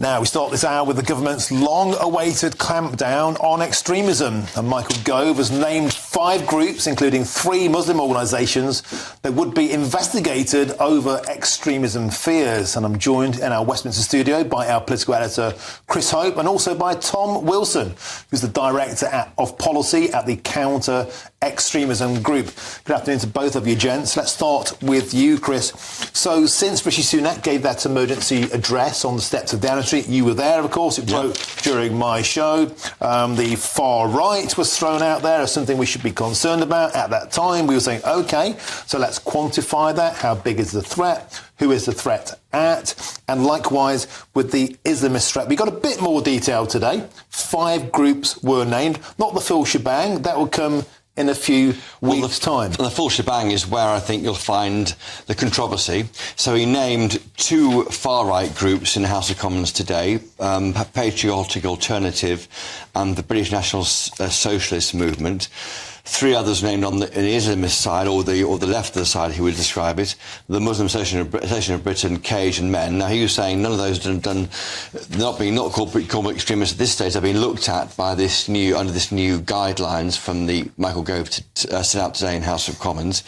Now, we start this hour with the government's long-awaited clampdown on extremism. And Michael Gove has named 5 groups, including 3 Muslim organisations, that would be investigated over extremism fears. And I'm joined in our Westminster studio by our political editor, Chris Hope, and also by Tom Wilson, who's the Director of Policy at the Counter Extremism Group. Good afternoon to both of you, gents. Let's start with you, Chris. So, since Rishi Sunak gave that emergency address on the steps of Downing Street, you were there, of course. It broke during my show. The far right was thrown out there as something we should be concerned about. At that time, we were saying, OK, so let's quantify that. How big is the threat? Who is the threat at? And likewise with the Islamist threat. We got a bit more detail today. 5 groups were named. Not the full shebang. That will come in a few weeks' time. The full shebang is where I think you'll find the controversy. So he named 2 far-right groups in the House of Commons today, Patriotic Alternative and the British National Socialist Movement. 3 others named on the Islamist side, or the left of the side, he would describe it, the Muslim Association of Britain, Cage and Men. Now, he was saying none of those not called extremists at this stage, have been looked at by under this new guidelines from the Michael Gove sent out today in House of Commons.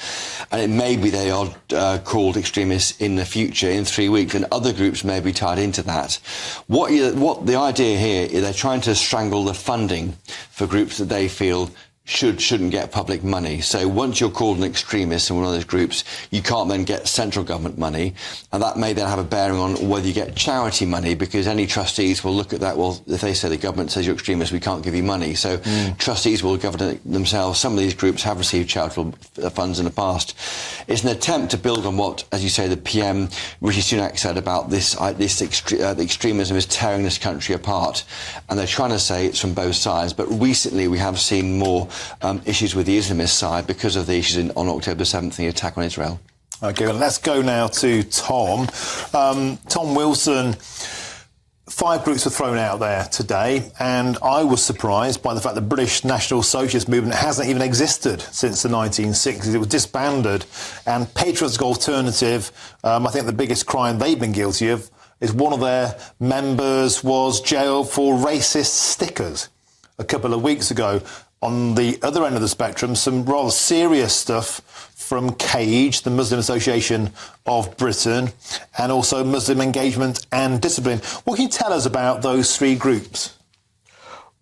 And it may be they are called extremists in the future, in 3 weeks, and other groups may be tied into that. What the idea here is they're trying to strangle the funding for groups that they feel shouldn't get public money. So once you're called an extremist in one of those groups, you can't then get central government money, and that may then have a bearing on whether you get charity money, because any trustees will look at that. Well, if they say the government says you're extremist, we can't give you money. So trustees will govern it themselves. Some of these groups have received charitable funds in the past. It's an attempt to build on what, as you say, the PM Rishi Sunak said about the extremism is tearing this country apart, and they're trying to say it's from both sides. But recently we have seen more issues with the Islamist side because of the issues on October 7th, the attack on Israel. OK, well, let's go now to Tom. Tom Wilson, 5 groups were thrown out there today, and I was surprised by the fact the British National Socialist Movement hasn't even existed since the 1960s. It was disbanded, and Patriotic Alternative, I think the biggest crime they've been guilty of is one of their members was jailed for racist stickers a couple of weeks ago. On the other end of the spectrum, some rather serious stuff from Cage, the Muslim Association of Britain, and also Muslim Engagement and Discipline. What can you tell us about those 3 groups?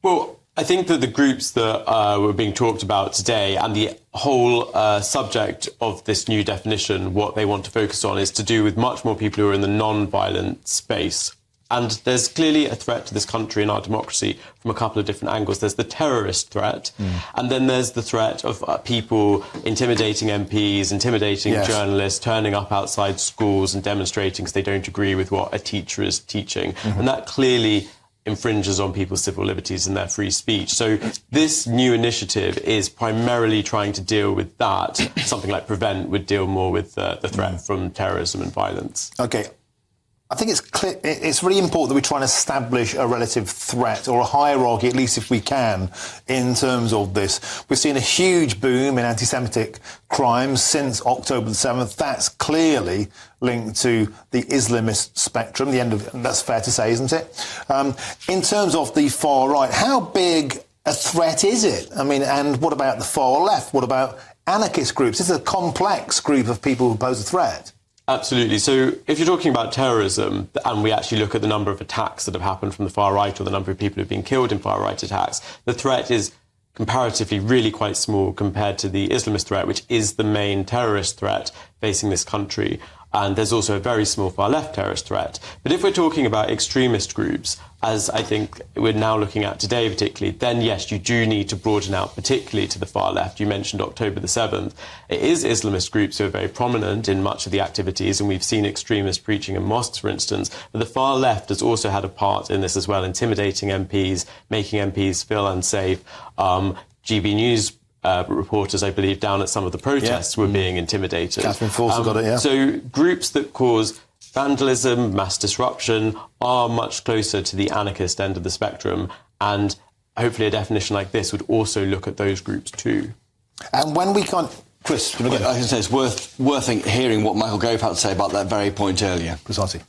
Well, I think that the groups that were being talked about today and the whole subject of this new definition, what they want to focus on, is to do with much more people who are in the non-violent space. And there's clearly a threat to this country and our democracy from a couple of different angles. There's the terrorist threat, and then there's the threat of people intimidating MPs, intimidating journalists, turning up outside schools and demonstrating because they don't agree with what a teacher is teaching. And that clearly infringes on people's civil liberties and their free speech. So this new initiative is primarily trying to deal with that. Something like Prevent would deal more with the threat from terrorism and violence. OK. I think it's really important that we try and establish a relative threat or a hierarchy, at least if we can, in terms of this. We've seen a huge boom in anti-Semitic crimes since October the 7th. That's clearly linked to the Islamist spectrum, that's fair to say, isn't it? In terms of the far right, how big a threat is it? I mean, and what about the far left? What about anarchist groups? This is a complex group of people who pose a threat. Absolutely. So if you're talking about terrorism, and we actually look at the number of attacks that have happened from the far right, or the number of people who have been killed in far right attacks, the threat is comparatively really quite small compared to the Islamist threat, which is the main terrorist threat facing this country. And there's also a very small far-left terrorist threat. But if we're talking about extremist groups, as I think we're now looking at today particularly, then yes, you do need to broaden out, particularly to the far left. You mentioned October the 7th. It is Islamist groups who are very prominent in much of the activities, and we've seen extremists preaching in mosques, for instance. But the far left has also had a part in this as well, intimidating MPs, making MPs feel unsafe. GBNews reporters, I believe, down at some of the protests were being intimidated. Catherine Forster got it, So groups that cause vandalism, mass disruption are much closer to the anarchist end of the spectrum, and hopefully a definition like this would also look at those groups too. And when we can't... Chris, I can say it's worth hearing what Michael Gove had to say about that very point earlier. Precisely.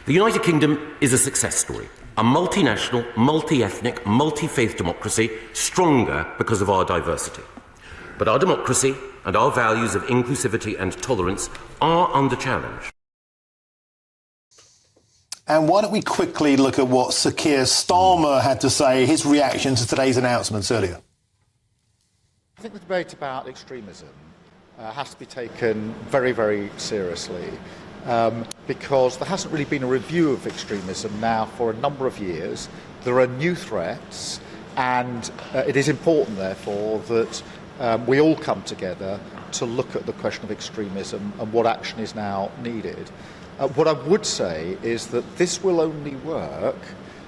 The United Kingdom is a success story, a multinational, multi-ethnic, multi-faith democracy, stronger because of our diversity. But our democracy and our values of inclusivity and tolerance are under challenge. And why don't we quickly look at what Sir Keir Starmer had to say, his reaction to today's announcements earlier. I think the debate about extremism has to be taken very, very seriously because there hasn't really been a review of extremism now for a number of years. There are new threats, and it is important, therefore, that we all come together to look at the question of extremism and what action is now needed. What I would say is that this will only work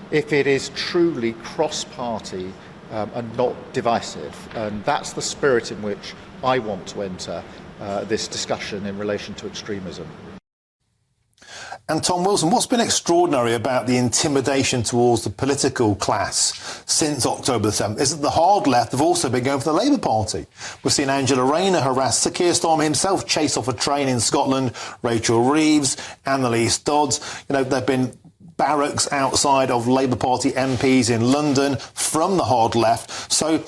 if it is truly cross-party and not divisive. And that's the spirit in which I want to enter this discussion in relation to extremism. And Tom Wilson, what's been extraordinary about the intimidation towards the political class since October the 7th is that the hard left have also been going for the Labour Party. We've seen Angela Rayner harass Sir Keir Starmer himself, chase off a train in Scotland, Rachel Reeves, Annalise Dodds. You know, there have been barracks outside of Labour Party MPs in London from the hard left. So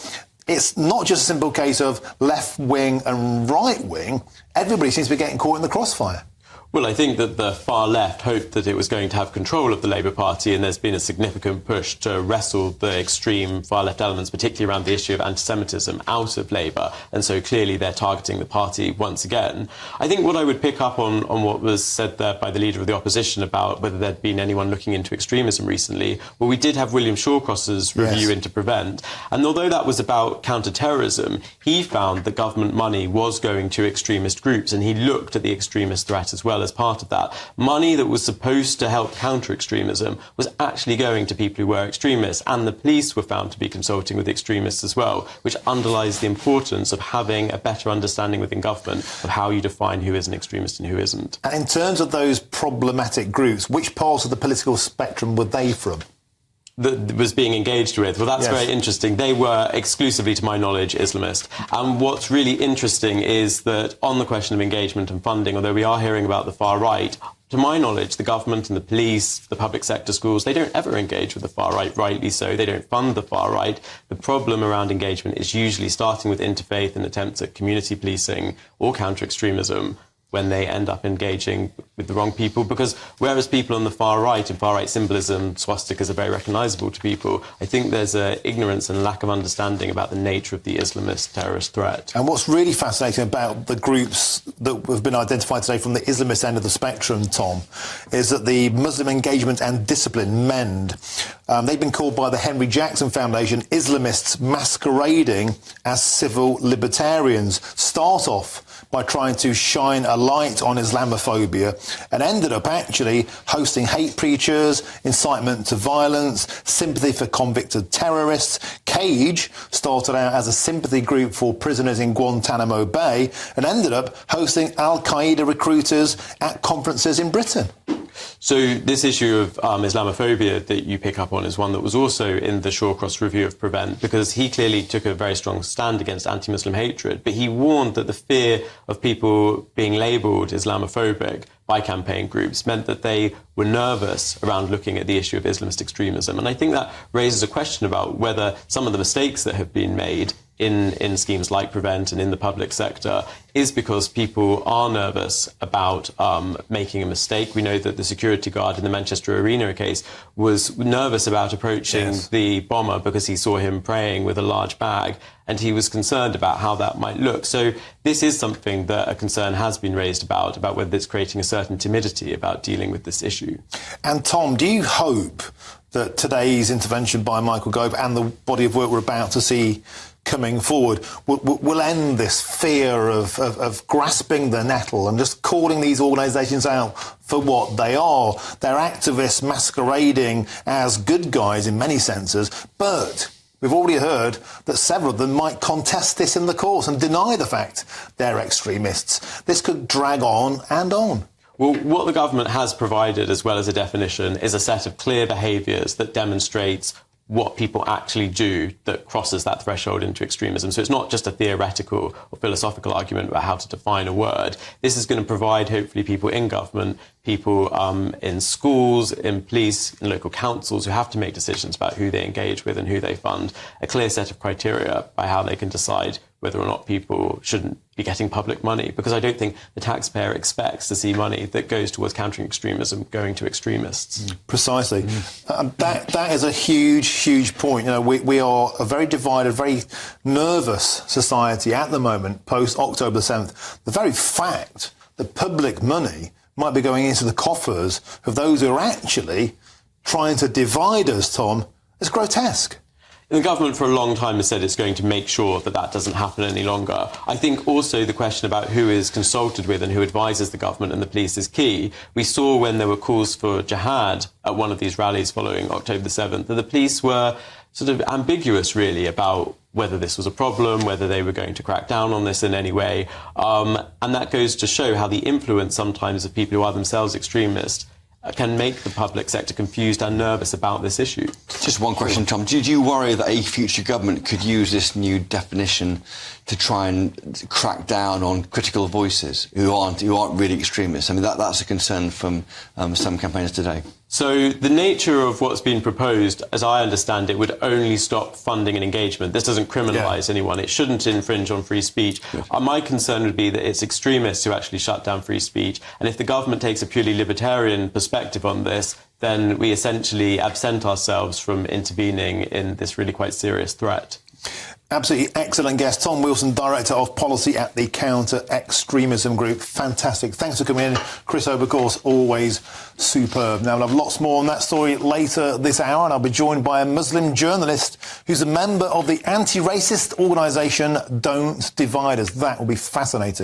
it's not just a simple case of left wing and right wing. Everybody seems to be getting caught in the crossfire. Well, I think that the far left hoped that it was going to have control of the Labour Party, and there's been a significant push to wrestle the extreme far left elements, particularly around the issue of anti-Semitism, out of Labour. And so clearly they're targeting the party once again. I think what I would pick up on what was said there by the leader of the opposition about whether there'd been anyone looking into extremism recently, well, we did have William Shawcross's review into Prevent. And although that was about counter-terrorism, he found that government money was going to extremist groups, and he looked at the extremist threat as well as part of that. Money that was supposed to help counter extremism was actually going to people who were extremists, and the police were found to be consulting with extremists as well, which underlies the importance of having a better understanding within government of how you define who is an extremist and who isn't. And in terms of those problematic groups, which parts of the political spectrum were they from? That was being engaged with. Well, that's very interesting. They were exclusively, to my knowledge, Islamist. And what's really interesting is that on the question of engagement and funding, although we are hearing about the far right, to my knowledge, the government and the police, the public sector schools, they don't ever engage with the far right, rightly so. They don't fund the far right. The problem around engagement is usually starting with interfaith and attempts at community policing or counter-extremism when they end up engaging with the wrong people. Because whereas people on the far right, in far right symbolism, swastikas are very recognisable to people, I think there's an ignorance and lack of understanding about the nature of the Islamist terrorist threat. And what's really fascinating about the groups that have been identified today from the Islamist end of the spectrum, Tom, is that the Muslim Engagement and Discipline, MEND, they've been called by the Henry Jackson Foundation Islamists masquerading as civil libertarians. Start off by trying to shine a light on Islamophobia and ended up actually hosting hate preachers, incitement to violence, sympathy for convicted terrorists. Cage started out as a sympathy group for prisoners in Guantanamo Bay and ended up hosting Al-Qaeda recruiters at conferences in Britain. So this issue of Islamophobia that you pick up on is one that was also in the Shawcross review of Prevent, because he clearly took a very strong stand against anti-Muslim hatred, but he warned that the fear of people being labelled Islamophobic by campaign groups meant that they were nervous around looking at the issue of Islamist extremism. And I think that raises a question about whether some of the mistakes that have been made in schemes like Prevent and in the public sector is because people are nervous about making a mistake. We know that the security guard in the Manchester Arena case was nervous about approaching the bomber because he saw him praying with a large bag, and he was concerned about how that might look. So this is something that a concern has been raised about whether it's creating a certain timidity about dealing with this issue. And Tom, do you hope that today's intervention by Michael Gove and the body of work we're about to see coming forward will end this fear of grasping the nettle and just calling these organisations out for what they are? They're activists masquerading as good guys in many senses, but we've already heard that several of them might contest this in the courts and deny the fact they're extremists. This could drag on and on. Well, what the government has provided, as well as a definition, is a set of clear behaviours that demonstrates what people actually do that crosses that threshold into extremism. So it's not just a theoretical or philosophical argument about how to define a word. This is going to provide, hopefully, people in government, people in schools, in police, in local councils who have to make decisions about who they engage with and who they fund, a clear set of criteria by how they can decide whether or not people shouldn't be getting public money. Because I don't think the taxpayer expects to see money that goes towards countering extremism going to extremists. Precisely. That is a huge point. You know, we are a very divided, very nervous society at the moment, post-October 7th. The very fact that public money might be going into the coffers of those who are actually trying to divide us, Tom, is grotesque. The government for a long time has said it's going to make sure that that doesn't happen any longer. I think also the question about who is consulted with and who advises the government and the police is key. We saw when there were calls for jihad at one of these rallies following October the 7th that the police were sort of ambiguous, really, about whether this was a problem, whether they were going to crack down on this in any way. And that goes to show how the influence sometimes of people who are themselves extremists can make the public sector confused and nervous about this issue. Just one question, Tom. Do you worry that a future government could use this new definition to try and crack down on critical voices who aren't really extremists? I mean, that's a concern from some campaigners today. So the nature of what's been proposed, as I understand it, would only stop funding and engagement. This doesn't criminalise anyone. It shouldn't infringe on free speech. Yes. My concern would be that it's extremists who actually shut down free speech. And if the government takes a purely libertarian perspective on this, then we essentially absent ourselves from intervening in this really quite serious threat. Absolutely excellent guest. Tom Wilson, Director of Policy at the Counter-Extremism Group. Fantastic. Thanks for coming in. Chris Overcourse, always superb. Now, we'll have lots more on that story later this hour, and I'll be joined by a Muslim journalist who's a member of the anti-racist organisation Don't Divide Us. That will be fascinating.